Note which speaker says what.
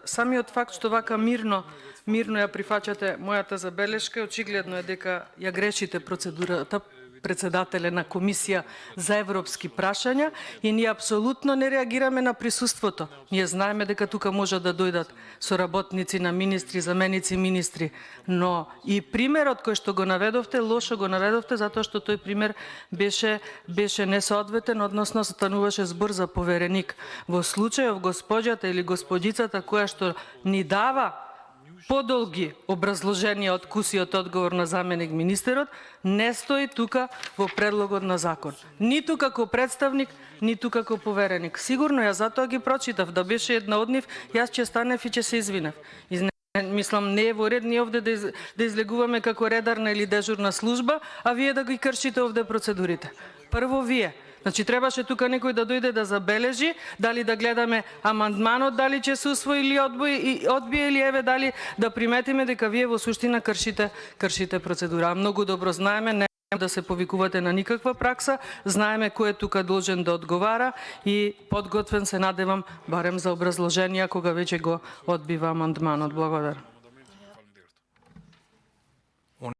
Speaker 1: самиот факт што вака мирно ја прифаќате мојата забелешка, очигледно е дека ја грешите процедурата, председателе на Комисија за европски прашања и ние апсолутно не реагираме на присуството. Ние знаеме дека тука може да дојдат соработници на министри, заменици министри, но и примерот кој што го наведовте, лошо го наведовте затоа што тој пример беше несоодветен, односно стануваше збор за повереник. Во случајов госпоѓата или господицата која што ни дава подолги образложенија од кусиот одговор на заменик министерот, не стои тука во предлогот на закон. Ниту како представник, ниту како повереник. Сигурно ја затоа ги прочитав, да беше една од нив, јас ќе станев и ќе се извинев. Мислам, не е во ред ние овде да излегуваме како редарна или дежурна служба, а вие да ги кршите овде процедурите. Прво вие. Значи, требаше тука некој да дојде да забележи, дали да гледаме амандманот, дали ќе се усвои или одбие, или еве дали да приметиме дека вие во суштина кршите процедура. Многу добро знаеме, не да се повикувате на никаква пракса, знаеме кој е тука должен да одговара и подготвен се надевам барем за образложенија кога веќе го одбива амандманот. Благодарам.